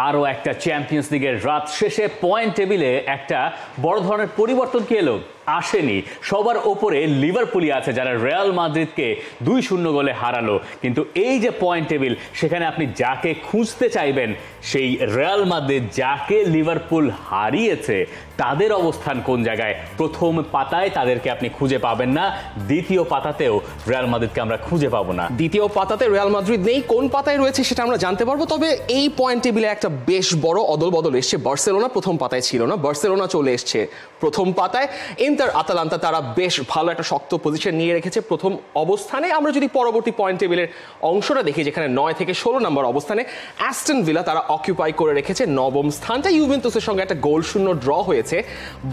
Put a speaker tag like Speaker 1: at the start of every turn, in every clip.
Speaker 1: আরও একটা চ্যাম্পিয়ন্স লিগের রাত শেষে পয়েন্ট টেবিলে একটা বড় ধরনের পরিবর্তন কি এলো? আসেনি। সবার ওপরে লিভারপুলই আছে, যারা রিয়াল মাদ্রিদকে 2-0 গোলে হারালো। কিন্তু এই যে পয়েন্ট টেবিল, সেখানে আপনি যাকে খুঁজতে চাইবেন, সেই রিয়াল মাদ্রিদ যাকে লিভারপুল হারিয়েছে, তাদের অবস্থান কোন জায়গায়? প্রথম পাতায় তাদেরকে আপনি খুঁজে পাবেন না, দ্বিতীয় পাতাতেও রিয়াল মাদ্রিদকে আমরা খুঁজে পাবো না।
Speaker 2: দ্বিতীয় পাতাতে রিয়াল মাদ্রিদ নেই, কোন পাতায় রয়েছে সেটা আমরা জানতে পারবো। তবে এই পয়েন্ট টেবিলে একটা বেশ বড় অদল বদল এসছে। বার্সেলোনা প্রথম পাতায় ছিল না, বার্সেলোনা চলে এসছে প্রথম পাতায়। ইন্টার আতালান্তা তারা বেশ ভালো একটা শক্ত পজিশন নিয়ে রেখেছে প্রথম অবস্থানে। আমরা যদি পরবর্তী পয়েন্ট টেবিলের অংশটা দেখি, যেখানে 9 থেকে 16 নম্বর অবস্থানে অ্যাস্টন ভিলা তারা অকুপাই করে রেখেছে নবম স্থানটা। ইউভেন্তুসের সঙ্গে একটা গোলশূন্য ড্র হয়েছে।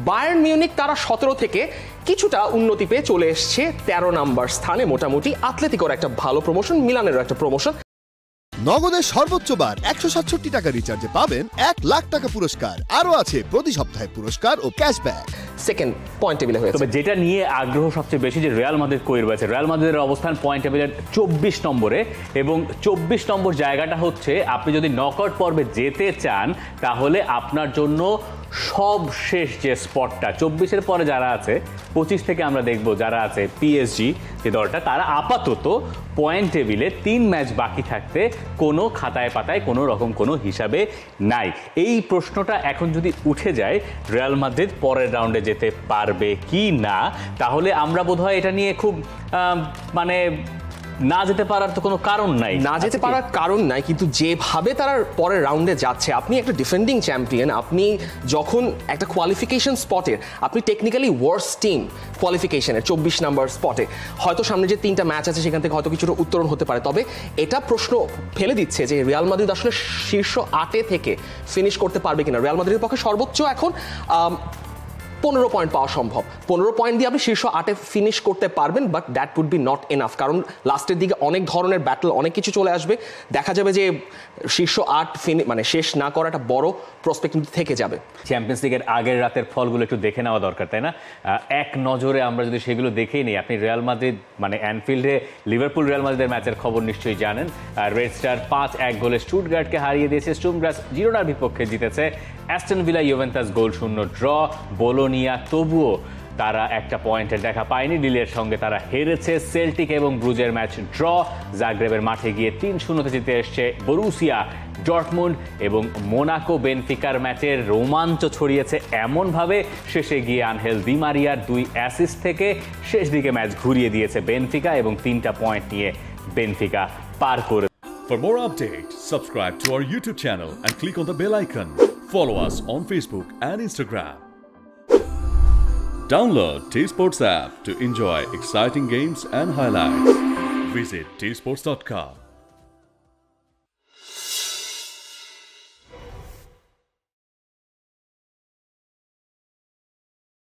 Speaker 2: বায়ার্ন মিউনিক তারা 17 থেকে কিছুটা উন্নতি পেয়ে চলে এসছে 13 নম্বর স্থানে। মোটামুটি আতলেতিকোর একটা ভালো প্রমোশন, মিলানেরও একটা প্রমোশন।
Speaker 3: নগদের সর্বোচ্চ বার 167 টাকা রিচার্জে পাবেন 1 লাখ টাকা পুরস্কার। আরও আছে প্রতি সপ্তাহে পুরস্কার ও ক্যাশব্যাক।
Speaker 2: সেকেন্ড পয়েন্ট টেবিলে হয়েছে।
Speaker 1: তবে যেটা নিয়ে আগ্রহ সবচেয়ে বেশি, যে রিয়াল মাদ্রিদ কই রয়েছে। রিয়াল মাদ্রিদের অবস্থান পয়েন্ট টেবিলের 24 নম্বরে, এবং 24 নম্বর জায়গাটা হচ্ছে, আপনি যদি নকআউট পর্বে যেতে চান তাহলে আপনার জন্য সবশেষ যে স্পটটা 24-এর পরে যারা আছে, 25 থেকে আমরা দেখব যারা আছে পিএসজি যে দলটা, তারা আপাতত পয়েন্ট টেবিলে 3 ম্যাচ বাকি থাকতে কোনো খাতায় পাতায় কোনো রকম কোনো হিসাবে নাই। এই প্রশ্নটা এখন যদি উঠে যায় রিয়াল মাদ্রিদ পরের রাউন্ডে যেতে পারবে কি না, তাহলে আমরা বোধহয় এটা নিয়ে খুব মানে না যেতে পারার তো কোনো কারণ নাই,
Speaker 2: না যেতে পারার কারণ নাই। কিন্তু যেভাবে তারা পরের রাউন্ডে যাচ্ছে, আপনি একটা ডিফেন্ডিং চ্যাম্পিয়ন, আপনি যখন একটা কোয়ালিফিকেশন স্পটের, আপনি টেকনিক্যালি ওয়ার্স্ট টিম কোয়ালিফিকেশনের 24 নম্বর স্পটে, হয়তো সামনে যে 3টা ম্যাচ আছে সেখান থেকে হয়তো কিছুটা উত্তরণ হতে পারে। তবে এটা প্রশ্ন ফেলে দিচ্ছে যে রিয়াল মাদ্রিদ আসলে শীর্ষ 8 থেকে ফিনিশ করতে পারবে কিনা। রিয়াল মাদ্রিদের পক্ষে সর্বোচ্চ এখন 15 পয়েন্ট পাওয়া সম্ভব। 15 পয়েন্ট দিয়ে আপনি শীর্ষ 8-এ ফিনিশ করতে পারবেন, but that would be not enough. কারণ লাস্টের দিকে অনেক ধরনের ব্যাটল, অনেক কিছু চলে আসবে। দেখা যাবে যে শীর্ষ 8 মানে শেষ না করাটা বড় প্রসপেক্ট কিন্তু থেকে যাবে।
Speaker 1: চ্যাম্পিয়ন্স লিগের আগের রাতের ফলগুলো একটু দেখে নেওয়া দরকার, তাই না? এক নজরে আমরা যদি সেগুলো দেখেই নিই, আপনি রিয়াল মাদ্রিদ মানে অ্যানফিল্ডে লিভারপুল রিয়াল মাদ্রিদের ম্যাচের খবর নিশ্চয়ই জানেন। রেড স্টার 5-1 গোলে স্টুটগার্টকে হারিয়ে দিয়েছে। স্টুমগ্রাস জিরোনার বিপক্ষে জিতেছে। অ্যাস্টন ভিলা ইউভেন্টাস গোলশূন্য ড্র। বোলোনিয়া তবুও তারা একটা পয়েন্টের দেখা পায়নি, লিলের সঙ্গে তারা হেরেছে। সেল্টিক এবং ব্রুজের ম্যাচ ড্র। জাগ্রেবের মাঠে গিয়ে 3-0 জিতে এসছে বরুসিয়া। ডর্টমুন্ড এবং মোনাকো বেনফিকার ম্যাচের রোমাঞ্চ ছড়িয়েছে এমনভাবে, শেষে গিয়ে আনহেল দি মারিয়ার 2 অ্যাসিস্ট থেকে শেষ দিকে ম্যাচ ঘুরিয়ে দিয়েছে বেনফিকা, এবং 3টা পয়েন্ট নিয়ে বেনফিকা পার করে।
Speaker 4: For more updates, subscribe to our YouTube channel and click on the bell icon. Follow us on Facebook and Instagram. Download T-Sports app to enjoy exciting games and highlights. Visit tsports.com.